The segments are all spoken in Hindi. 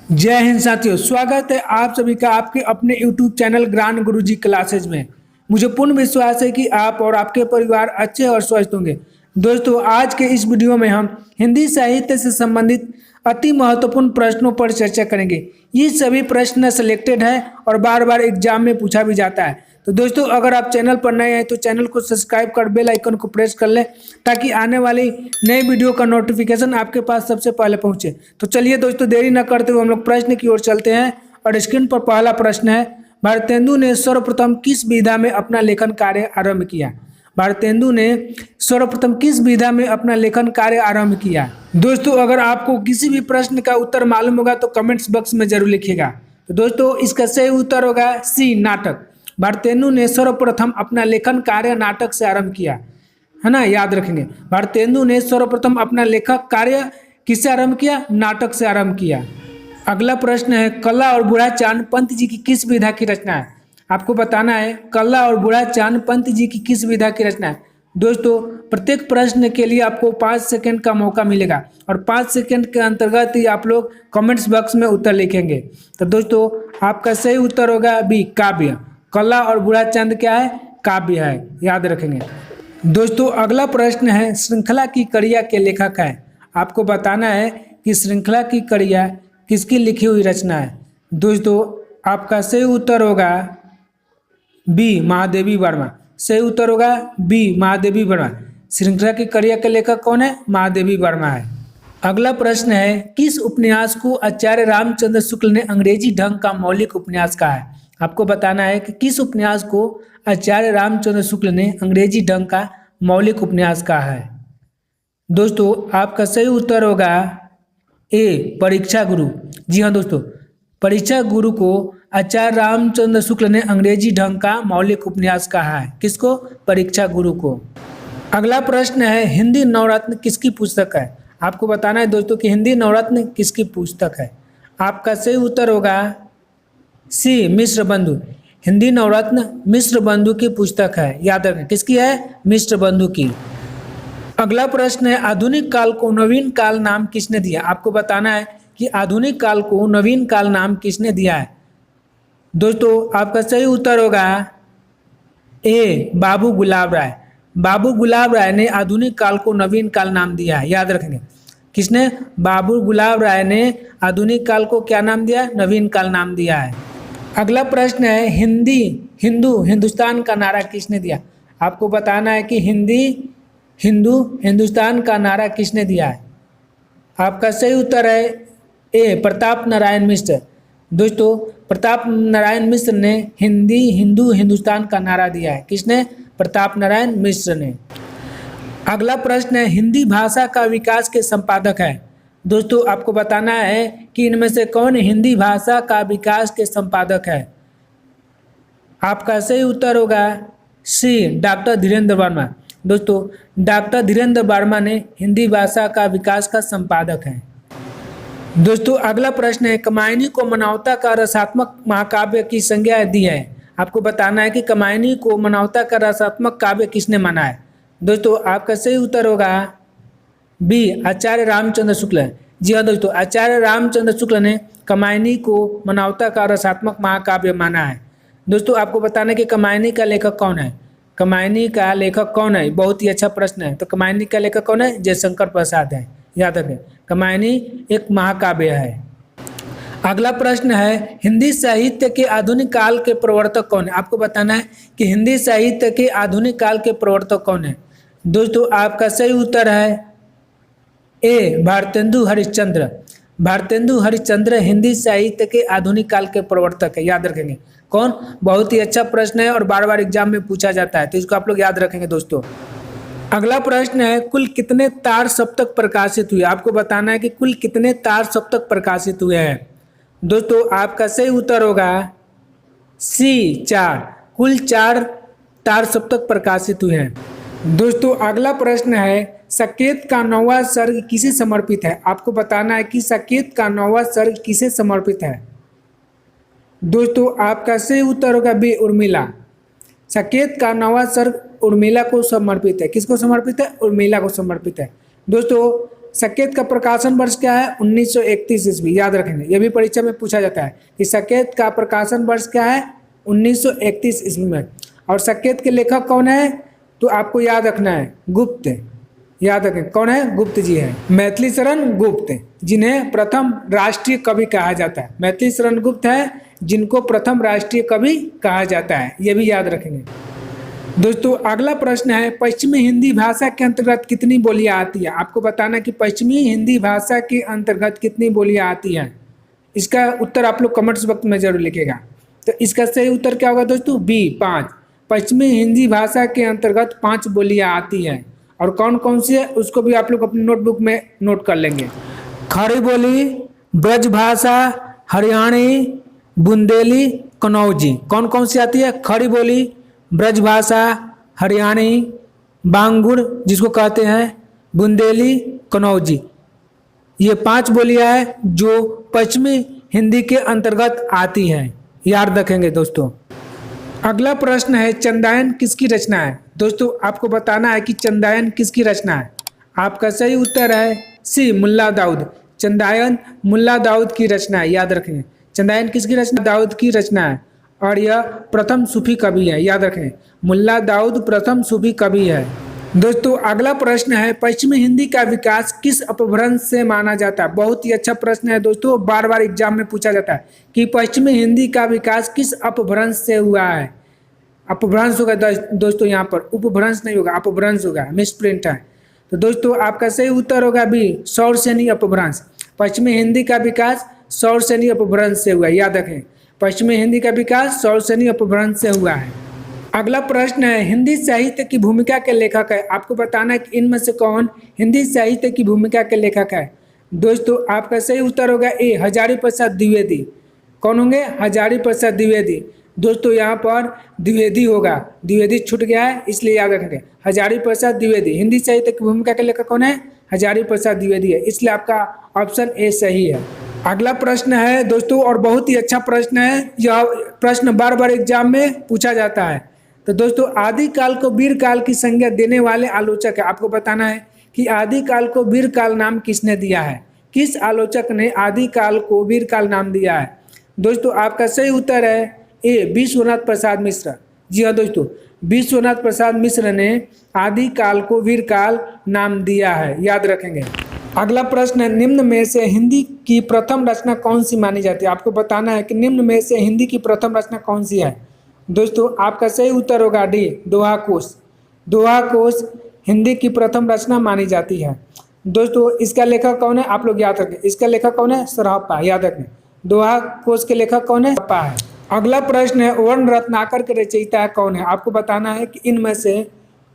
जय हिंद साथियों, स्वागत है आप सभी का आपके अपने YouTube चैनल ज्ञान गुरुजी क्लासेज में। मुझे पूर्ण विश्वास है कि आप और आपके परिवार अच्छे और स्वस्थ होंगे। दोस्तों, आज के इस वीडियो में हम हिंदी साहित्य से संबंधित अति महत्वपूर्ण प्रश्नों पर चर्चा करेंगे। ये सभी प्रश्न सिलेक्टेड है और बार बार एग्जाम में पूछा भी जाता है। तो दोस्तों, अगर आप चैनल पर नए हैं तो चैनल को सब्सक्राइब कर बेल आइकन को प्रेस कर लें ताकि आने वाली नए वीडियो का नोटिफिकेशन आपके पास सबसे पहले पहुंचे। तो चलिए दोस्तों, देरी न करते हुए हम लोग प्रश्न की ओर चलते हैं और स्क्रीन पर पहला प्रश्न है, भारतेंदु ने सर्वप्रथम किस विधा में अपना लेखन कार्य आरंभ किया? भारतेंदु ने सर्वप्रथम किस विधा में अपना लेखन कार्य आरंभ किया? दोस्तों, अगर आपको किसी भी प्रश्न का उत्तर मालूम होगा तो कमेंट्स बॉक्स में जरूर लिखिएगा। तो दोस्तों, इसका सही उत्तर होगा सी, नाटक। भारतेंदु ने सर्वप्रथम अपना लेखन कार्य नाटक से आरंभ किया, है ना, याद रखेंगे। भारतेंदु ने सर्वप्रथम अपना लेखक कार्य किससे आरंभ किया? नाटक से आरंभ किया। अगला प्रश्न है, कल्ला और बूढ़ा चांद पंत जी की किस विधा की रचना है? आपको बताना है कल्ला और बूढ़ा चांद पंत जी की किस विधा की रचना है। दोस्तों, प्रत्येक प्रश्न के लिए आपको 5 सेकंड का मौका मिलेगा और 5 सेकंड के अंतर्गत ही आप लोग कमेंट्स बॉक्स में उत्तर लिखेंगे। तो दोस्तों, आपका सही उत्तर होगा बी, काव्य। कल्ला और बूढ़ा चांद क्या है? काव्य है, याद रखेंगे। दोस्तों, अगला प्रश्न है, श्रृंखला की कड़िया के लेखक है। आपको बताना है कि श्रृंखला की कड़िया किसकी लिखी हुई रचना है। दोस्तों, आपका सही उत्तर होगा बी, महादेवी वर्मा। सही उत्तर होगा बी, महादेवी वर्मा। श्रृंखला की कड़िया के लेखक कौन है? महादेवी वर्मा है। अगला प्रश्न है, किस उपन्यास को आचार्य रामचंद्र शुक्ल ने अंग्रेजी ढंग का मौलिक उपन्यास कहा है? आपको बताना है कि किस उपन्यास को आचार्य रामचंद्र शुक्ल ने अंग्रेजी ढंग का मौलिक उपन्यास कहा है। दोस्तों, आपका सही उत्तर होगा ए, परीक्षा गुरु। जी हाँ दोस्तों, परीक्षा गुरु को आचार्य रामचंद्र शुक्ल ने अंग्रेजी ढंग का मौलिक उपन्यास कहा है। किसको? परीक्षा गुरु को। अगला प्रश्न है, हिंदी नवरत्न किसकी पुस्तक है? आपको बताना है दोस्तों कि हिंदी नवरत्न किसकी पुस्तक है। आपका सही उत्तर होगा सी, मिश्र बंधु। हिंदी नवरत्न मिश्र बंधु की पुस्तक है, याद रखें। किसकी है? मिश्र बंधु की। अगला प्रश्न है, आधुनिक काल को नवीन काल नाम किसने दिया? आपको बताना है कि आधुनिक काल को नवीन काल नाम किसने दिया है। दोस्तों, आपका सही उत्तर होगा ए, बाबू गुलाब राय। बाबू गुलाब राय ने आधुनिक काल को नवीन काल नाम दिया है, याद रखेंगे। किसने? बाबू गुलाब राय ने आधुनिक काल को क्या नाम दिया? नवीन काल नाम दिया है। अगला प्रश्न है, हिंदुस्तान का नारा किसने दिया? आपको बताना है कि हिंदुस्तान का नारा किसने दिया है। आपका सही उत्तर है ए, प्रताप नारायण मिश्र। दोस्तों, प्रताप नारायण मिश्र ने हिंदुस्तान का नारा दिया है। किसने? प्रताप नारायण मिश्र ने। अगला प्रश्न है, हिंदी भाषा का विकास के संपादक है। दोस्तों, आपको बताना है कि इनमें से कौन हिंदी भाषा का विकास के संपादक है। आपका सही उत्तर होगा सी, डॉक्टर धीरेन्द्र वर्मा। दोस्तों, डॉक्टर धीरेन्द्र वर्मा ने हिंदी भाषा का विकास का संपादक है। दोस्तों, अगला प्रश्न है, कामायनी को मानवता का रसात्मक महाकाव्य की संज्ञा दी है। आपको बताना है कि कामायनी को मानवता का रसात्मक काव्य किसने माना है। दोस्तों, आपका सही उत्तर होगा बी, आचार्य रामचंद्र शुक्ल। जी हाँ दोस्तों, आचार्य रामचंद्र शुक्ल ने कामायनी को मानवता का रसात्मक महाकाव्य माना है। दोस्तों, आपको बताना है कि कामायनी का लेखक कौन है। कामायनी का लेखक कौन है? बहुत ही अच्छा प्रश्न है। तो कामायनी का लेखक कौन है? जयशंकर प्रसाद है, याद रखें। कामायनी एक महाकाव्य है। अगला प्रश्न है, हिंदी साहित्य के आधुनिक काल के प्रवर्तक कौन है? आपको बताना है कि हिंदी साहित्य के आधुनिक काल के प्रवर्तक कौन है। दोस्तों, आपका सही उत्तर है ए, भारतेंदु हरिश्चंद्र। भारतेंदु हरिश्चंद्र हिंदी साहित्य के आधुनिक काल के प्रवर्तक है, याद रखेंगे। कौन? बहुत ही अच्छा प्रश्न है और बार बार एग्जाम में पूछा जाता है, तो इसको आप लोग याद रखेंगे दोस्तों। अगला प्रश्न है, कुल कितने तार सप्तक प्रकाशित हुए? आपको बताना है कि कुल कितने तार सप्तक प्रकाशित हुए हैं। दोस्तों, आपका सही उत्तर होगा सी, 4। कुल 4 तार सप्तक प्रकाशित हुए हैं। दोस्तों, अगला प्रश्न है, साकेत का 9वां सर्ग किसे समर्पित है? आपको बताना है कि साकेत का 9वां सर्ग किसे समर्पित है। दोस्तों, आपका सही उत्तर होगा बी, उर्मिला। साकेत का 9वां सर्ग उर्मिला को समर्पित है। किसको समर्पित है? उर्मिला को समर्पित है। दोस्तों, साकेत का प्रकाशन वर्ष क्या है? 1931 ईस्वी। याद रखेंगे, यह भी परीक्षा में पूछा जाता है कि साकेत का प्रकाशन वर्ष क्या है? 1931 ईस्वी में। और साकेत के लेखक कौन है? तो आपको याद रखना है गुप्त। याद रखें कौन है? गुप्त जी है, मैथिली शरण गुप्त, जिन्हें प्रथम राष्ट्रीय कवि कहा जाता है। मैथिली शरण गुप्त है जिनको प्रथम राष्ट्रीय कवि कहा जाता है, यह भी याद रखेंगे। दोस्तों अगला प्रश्न है, पश्चिमी हिंदी भाषा के अंतर्गत कितनी बोलियां आती है? आपको बताना कि पश्चिमी हिंदी भाषा के अंतर्गत कितनी बोलियां आती हैं। इसका उत्तर आप लोग कमेंट्स वक्त में जरूर लिखेगा। तो इसका सही उत्तर क्या होगा दोस्तों? बी 5। पश्चिमी हिंदी भाषा के अंतर्गत 5 बोलियां आती हैं। और कौन कौन सी है उसको भी आप लोग अपनी नोटबुक में नोट कर लेंगे। खड़ी बोली, ब्रजभाषा, हरियाणी, बुंदेली, कनौजी। कौन कौन सी आती है? खड़ी बोली, ब्रजभाषा, हरियाणी, बांगुर जिसको कहते हैं, बुंदेली, कनौजी। ये 5 बोलियां हैं जो पश्चिमी हिंदी के अंतर्गत आती हैं, याद रखेंगे दोस्तों। अगला प्रश्न है, चंदायन किसकी रचना है? दोस्तों आपको बताना है कि चंदायन किसकी रचना है। आपका सही उत्तर है सी, मुल्ला दाऊद। चंदायन मुल्ला दाऊद की रचना है, याद रखेंगे। चंदायन किसकी रचना? दाऊद की रचना है और यह प्रथम सूफी कवि है, याद रखें। मुल्ला दाऊद प्रथम सूफी कवि है। दोस्तों अगला प्रश्न है, पश्चिमी हिंदी का विकास किस अपभ्रंश से माना जाता है? बहुत ही अच्छा प्रश्न है दोस्तों, बार बार एग्जाम में पूछा जाता है कि पश्चिमी हिंदी का विकास किस अपभ्रंश से हुआ है। अपभ्रंश होगा दोस्तों, यहाँ पर उपभ्रंश नहीं होगा, अपभ्रंश होगा, मिसप्रिंट है। तो दोस्तों आपका सही उत्तर होगा बी, सौरसेनी अपभ्रंश। पश्चिमी हिंदी का विकास सौरसेनी अपभ्रंश से हुआ है, याद रखें। पश्चिमी हिंदी का विकास सौरसेनी अपभ्रंश से हुआ है। अगला प्रश्न है, हिंदी साहित्य की भूमिका के लेखक है। आपको बताना है कि इनमें से कौन हिंदी साहित्य की भूमिका के लेखक है। दोस्तों आपका सही उत्तर होगा ए, हजारी प्रसाद द्विवेदी। कौन होंगे? हजारी प्रसाद द्विवेदी। दोस्तों यहाँ पर द्विवेदी होगा, द्विवेदी छूट गया है इसलिए याद रखेंगे। हजारी प्रसाद द्विवेदी हिंदी साहित्य की भूमिका के लेखक कौन है? हजारी प्रसाद द्विवेदी है, इसलिए आपका ऑप्शन ए सही है। अगला प्रश्न है दोस्तों, और बहुत ही अच्छा प्रश्न है, यह प्रश्न बार बार एग्जाम में पूछा जाता है। तो दोस्तों आदिकाल को वीर काल की संज्ञा देने वाले आलोचक है। आपको बताना है कि आदिकाल को वीर काल नाम किसने दिया है? किस आलोचक ने आदिकाल को वीर काल नाम दिया है? दोस्तों आपका सही उत्तर है ए, विश्वनाथ प्रसाद मिश्र। जी हाँ दोस्तों, विश्वनाथ प्रसाद मिश्र ने आदिकाल को वीर काल नाम दिया है, याद रखेंगे। अगला प्रश्न है, निम्न में से हिंदी की प्रथम रचना कौन सी मानी जाती है? आपको बताना है कि निम्न में से हिंदी की प्रथम रचना कौन सी है। दोस्तों आपका सही उत्तर होगा डी, दोहा कोश। दोहा कोश हिंदी की प्रथम रचना मानी जाती है। दोस्तों इसका लेखक कौन है? आप लोग याद रखें, इसका लेखक कौन है? सरहप्पा, याद रखें। दोहा कोश के लेखक कौन है? सरहप्पा है। अगला प्रश्न है, वर्ण रत्नाकर के रचयिता कौन है? आपको बताना है कि इनमें से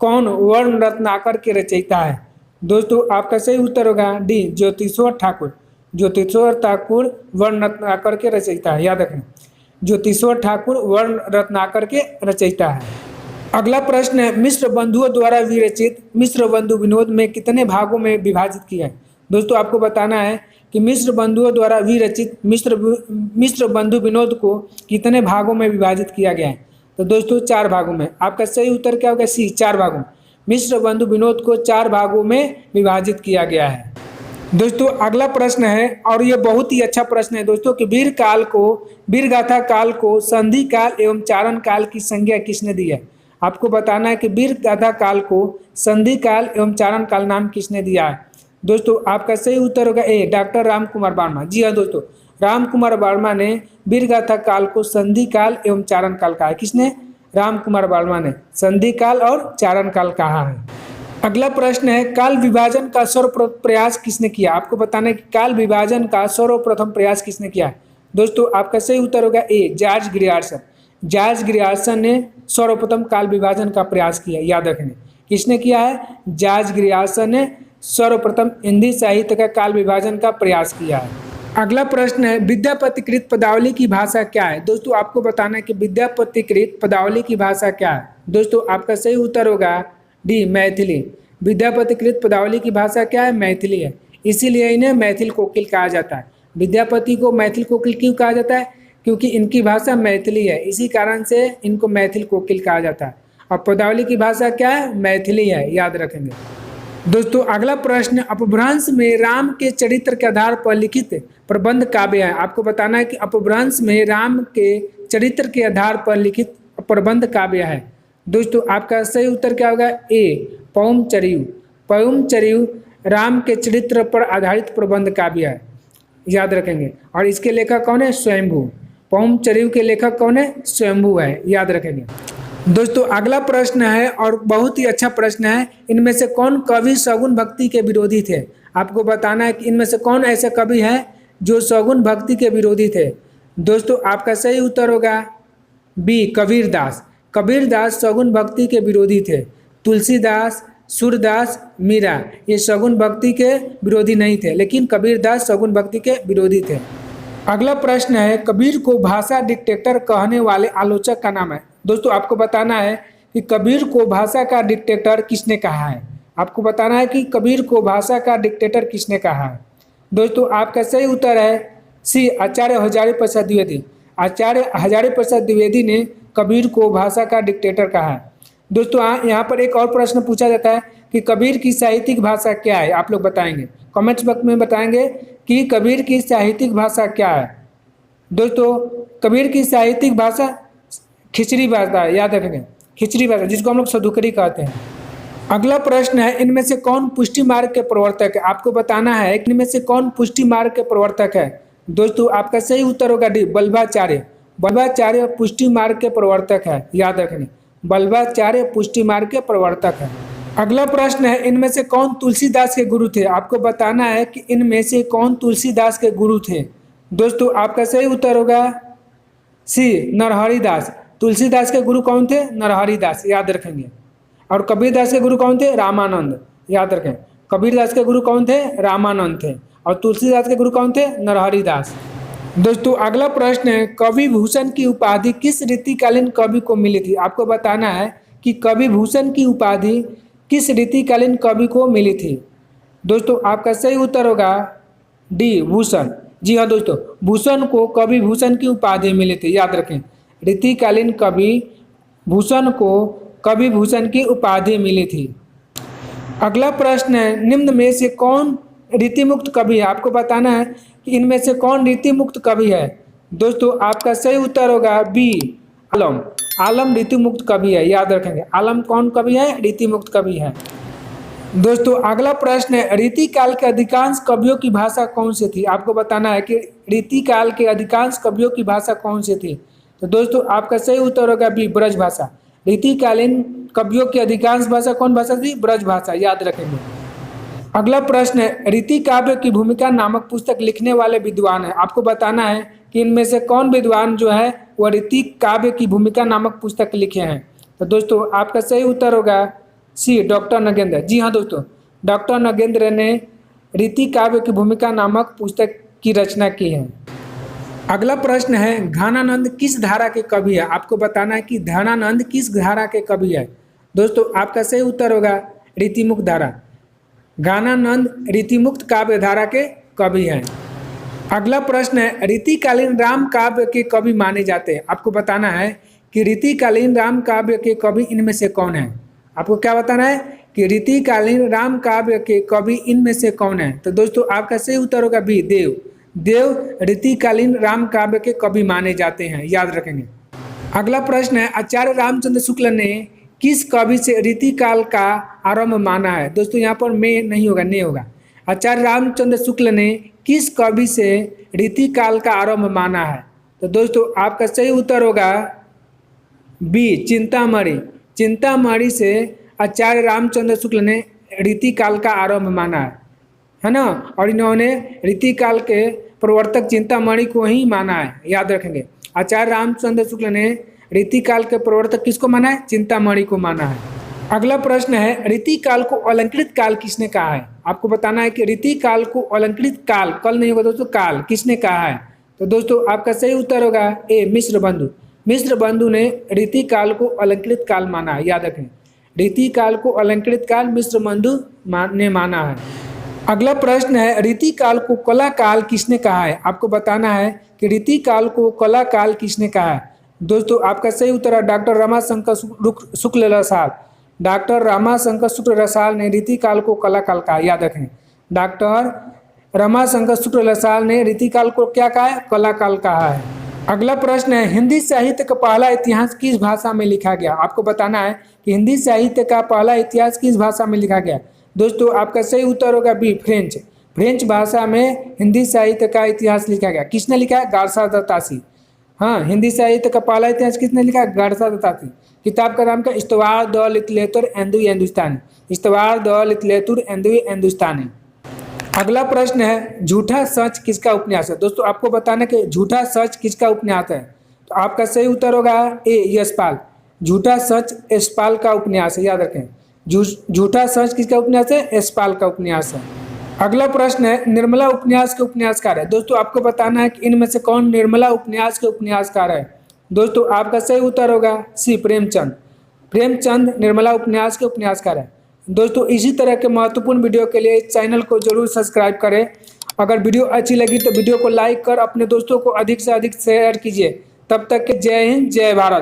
कौन वर्ण रत्नाकर के रचयिता है। दोस्तों आपका सही उत्तर होगा डी, ज्योतिश्वर ठाकुर। ज्योतिश्वर ठाकुर वर्ण रत्नाकर के रचयिता है, याद रखें। ज्योतिश्वर ठाकुर वर्ण रत्नाकर के रचयिता है। अगला प्रश्न है, मिश्र बंधुओं द्वारा विरचित मिश्र बंधु विनोद में कितने भागों में विभाजित किया है? दोस्तों आपको बताना है कि मिश्र बंधुओं द्वारा विरचित मिश्र बंधु विनोद को कितने भागों में विभाजित किया गया है। तो दोस्तों 4 भागों में। आपका सही उत्तर क्या होगा? सी, 4 भागों में। मिश्र बंधु विनोद को 4 भागों में विभाजित किया गया है। दोस्तों अगला प्रश्न है, और ये बहुत ही अच्छा प्रश्न है दोस्तों, कि वीर गाथा काल को संधि काल एवं चारण काल की संज्ञा किसने दी है? आपको बताना है कि वीर गाथा काल को संधि काल एवं चारण काल नाम किसने दिया है। दोस्तों आपका सही उत्तर होगा ए, डॉक्टर राम कुमार वर्मा। जी हाँ दोस्तों, राम कुमार वर्मा ने वीर गाथा काल को संधि काल एवं चारण काल कहा है। किसने? राम कुमार वर्मा ने संधि काल और चारण काल कहा है। अगला प्रश्न है, काल विभाजन का सर्वप्रथम प्रयास किसने किया? आपको बताना है कि काल विभाजन का सर्वप्रथम प्रयास किसने किया? दोस्तों आपका सही उत्तर होगा ए, जॉर्ज ग्रियर्सन। जॉर्ज ग्रियर्सन ने सर्वप्रथम काल विभाजन का प्रयास किया, याद रखने। किसने किया है? जॉर्ज ग्रियर्सन ने सर्वप्रथम हिंदी साहित्य का काल विभाजन का प्रयास किया है। अगला प्रश्न है, विद्यापतिकृत पदावली की भाषा क्या है? दोस्तों आपको बताना है कि विद्यापतिकृत पदावली की भाषा क्या है। दोस्तों आपका सही उत्तर होगा डी, मैथिली। विद्यापतिकृत पदावली की भाषा क्या है? मैथिली है, इसीलिए इन्हें मैथिल कोकिल कहा जाता है। विद्यापति को मैथिल कोकिल क्यों कहा जाता है? क्योंकि इनकी भाषा मैथिली है, इसी कारण से इनको मैथिल कोकिल कहा जाता है। और पदावली की भाषा क्या है? मैथिली है, याद रखेंगे। दोस्तों अगला प्रश्न, अपभ्रंश में राम के चरित्र के आधार पर लिखित प्रबंध काव्य है। आपको बताना है कि अपभ्रंश में राम के चरित्र के आधार पर लिखित प्रबंध काव्य है। दोस्तों आपका सही उत्तर क्या होगा? ए, पौम चरियु। पौम चरियु राम के चरित्र पर आधारित प्रबंध काव्य है, याद रखेंगे। और इसके लेखक कौन है? स्वयंभू। पौम चरियु के लेखक कौन है? स्वयंभू है, याद रखेंगे। दोस्तों अगला प्रश्न है और बहुत ही अच्छा प्रश्न है, इनमें से कौन कवि सगुन भक्ति के विरोधी थे? आपको बताना है कि इनमें से कौन ऐसे कवि हैं जो सगुन भक्ति के विरोधी थे। दोस्तों आपका सही उत्तर होगा बी, कबीरदास। कबीरदास सगुन भक्ति के विरोधी थे। तुलसीदास, सूरदास, मीरा ये सगुन भक्ति के विरोधी नहीं थे, लेकिन कबीरदास सगुन भक्ति के विरोधी थे। अगला प्रश्न है, कबीर को भाषा डिक्टेटर कहने वाले आलोचक का नाम है। दोस्तों आपको बताना है कि कबीर को भाषा का डिक्टेटर किसने कहा है। आपको बताना है कि कबीर को भाषा का डिक्टेटर किसने कहा है। दोस्तों आपका सही उत्तर है सी, आचार्य हजारी प्रसाद द्विवेदी। आचार्य हजारी प्रसाद द्विवेदी ने कबीर को भाषा का डिक्टेटर कहा है। दोस्तों यहाँ पर एक और प्रश्न पूछा जाता है कि कबीर की साहित्यिक भाषा क्या है, आप लोग बताएंगे, कमेंट्स बॉक्स में बताएंगे कि कबीर की साहित्यिक भाषा क्या है। दोस्तों कबीर की साहित्यिक भाषा खिचड़ी भाषा है, याद रखेंगे, खिचड़ी भाषा, जिसको हम लोग सदुकरी कहते हैं। अगला प्रश्न है, इनमें से कौन पुष्टि मार्ग के प्रवर्तक है। आपको बताना है कि इनमें से कौन पुष्टि मार्ग के प्रवर्तक है। दोस्तों आपका सही उत्तर होगा डी, वल्लभाचार्य। वल्लभाचार्य पुष्टि मार्ग के प्रवर्तक है, याद रखेंगे, वल्लभाचार्य पुष्टि मार्ग के प्रवर्तक है। अगला प्रश्न है, इनमें से कौन तुलसीदास के गुरु थे। आपको बताना है कि इनमें से कौन तुलसीदास के गुरु थे। दोस्तों आपका सही उत्तर होगा सी, नरहरि दास। तुलसीदास के गुरु कौन थे? नरहरि दास, याद रखेंगे। और कबीरदास के गुरु कौन थे? रामानंद, याद रखें। कबीरदास के गुरु कौन थे? रामानंद थे। और तुलसीदास के गुरु कौन थे? नरहरि दास। दोस्तों अगला प्रश्न है, कवि भूषण की उपाधि किस रीतिकालीन कवि को मिली थी। आपको बताना है कि कवि भूषण की उपाधि किस रीतिकालीन कवि को मिली थी। दोस्तों आपका सही उत्तर होगा डी, भूषण। जी हाँ दोस्तों, भूषण को कवि भूषण की उपाधि मिली थी, याद रखें। रीतिकालीन कवि भूषण को कवि भूषण की उपाधि मिली थी। अगला प्रश्न है, निम्न में से कौन रीतिमुक्त कवि है। आपको बताना है कि इनमें से कौन रीतिमुक्त कवि है। दोस्तों आपका सही उत्तर होगा बी, आलम। आलम रीतिमुक्त कवि है, याद रखेंगे। आलम कौन कवि है? रीतिमुक्त कवि है। दोस्तों अगला प्रश्न है, रीतिकाल के अधिकांश कवियों की भाषा कौन सी थी। आपको बताना है कि रीतिकाल के अधिकांश कवियों की भाषा कौन सी थी। तो दोस्तों आपका सही उत्तर होगा बी, ब्रज भाषा। रीतिकालीन कवियों की अधिकांश भाषा कौन भाषा थी? ब्रज भाषा, याद रखेंगे। अगला प्रश्न है, रीति काव्य की भूमिका नामक पुस्तक लिखने वाले विद्वान है। आपको बताना है कि इनमें से कौन विद्वान जो है वह रीति काव्य की भूमिका नामक पुस्तक लिखे हैं। तो दोस्तों आपका सही उत्तर होगा सी, डॉक्टर नगेंद्र। जी हाँ दोस्तों, डॉक्टर नगेंद्र ने रीति काव्य की भूमिका नामक पुस्तक की रचना की है। अगला प्रश्न है, घनानंद किस धारा के कवि है। आपको बताना है कि घनानंद किस धारा के कवि है। दोस्तों आपका सही उत्तर होगा रीतिमुक्त धारा। घनानंद रीतिमुक्त काव्य धारा के कवि हैं। अगला प्रश्न है, रीतिकालीन राम काव्य के कवि माने जाते हैं। आपको बताना है कि रीतिकालीन राम काव्य के कवि इनमें से कौन है। आपको क्या बताना है कि रीतिकालीन राम काव्य के कवि इनमें से कौन है। तो दोस्तों आपका सही उत्तर होगा बी, देव। देव रीतिकालीन राम काव्य के कवि माने जाते हैं, याद रखेंगे। अगला प्रश्न है, आचार्य रामचंद्र शुक्ल ने किस कवि से रीतिकाल का आरंभ माना है। दोस्तों यहाँ पर में नहीं होगा, ने होगा। आचार्य रामचंद्र शुक्ल ने किस कवि से रीतिकाल का आरंभ माना है। तो दोस्तों आपका सही उत्तर होगा बी, चिंतामणि। चिंतामणि से आचार्य रामचंद्र शुक्ल ने रीतिकाल का आरंभ माना है ना। और इन्होंने रीतिकाल के प्रवर्तक चिंतामणि को ही माना है, याद रखेंगे। आचार्य रामचंद्र शुक्ल ने रीतिकाल के प्रवर्तक किसको माना है? चिंतामणि को माना है। अगला प्रश्न है, रीतिकाल को अलंकृत काल किसने कहा है। आपको बताना है कि रीतिकाल को अलंकृत काल, कल नहीं होगा दोस्तों, काल किसने कहा है। तो दोस्तों आपका सही उत्तर होगा ए, मिश्र बंधु। मिश्र बंधु ने रीतिकाल को अलंकृत काल माना है, याद रखें। रीतिकाल को अलंकृत काल मिश्र बंधु ने माना है। अगला प्रश्न है, रीतिकाल को कला काल किसने कहा है। आपको बताना है कि रीतिकाल को कला काल किसने कहा है। दोस्तों आपका सही उत्तर है डॉक्टर रमाशंकर शुक्ल प्रसाद। डॉक्टर रमाशंकर शुक्ल रसाल ने रीतिकाल को कला काल कहा, याद रखें। डॉक्टर रमाशंकर शुक्ल रसाल ने रीतिकाल को क्या कहा है? कला काल कहा है। अगला प्रश्न है, हिंदी साहित्य का पहला इतिहास किस भाषा में लिखा गया? आपको बताना है कि हिंदी साहित्य का पहला इतिहास किस भाषा में लिखा गया। दोस्तों आपका सही उत्तर होगा बी, फ्रेंच। फ्रेंच भाषा में हिंदी साहित्य का इतिहास लिखा गया। किसने लिखा है? Garcin de Tassy. हाँ, हिंदी साहित्य का पहला इतिहास किसने लिखा है? Garcin de Tassy. किताब का नाम क्या? Histoire de literature and Hindustani. Histoire de literature and Hindustani. अगला प्रश्न है, झूठा सच किसका उपन्यास है? दोस्तों आपको बताना कि झूठा सच किसका उपन्यास है। तो आपका सही उत्तर होगा ए, यशपाल। झूठा सच यशपाल का उपन्यास है, याद रखें। झूठा सच किसका उपन्यास है? यशपाल का उपन्यास है। अगला प्रश्न है, निर्मला उपन्यास के उपन्यासकार है। दोस्तों आपको बताना है कि इनमें से कौन निर्मला उपन्यास के उपन्यासकार है। दोस्तों आपका सही उत्तर होगा सी, प्रेमचंद। प्रेमचंद निर्मला उपन्यास के उपन्यासकार है। दोस्तों इसी तरह के महत्वपूर्ण वीडियो के लिए इस चैनल को जरूर सब्सक्राइब करें। अगर वीडियो अच्छी लगी तो वीडियो को लाइक कर अपने दोस्तों को अधिक से अधिक शेयर कीजिए। तब तक के जय हिंद, जय भारत।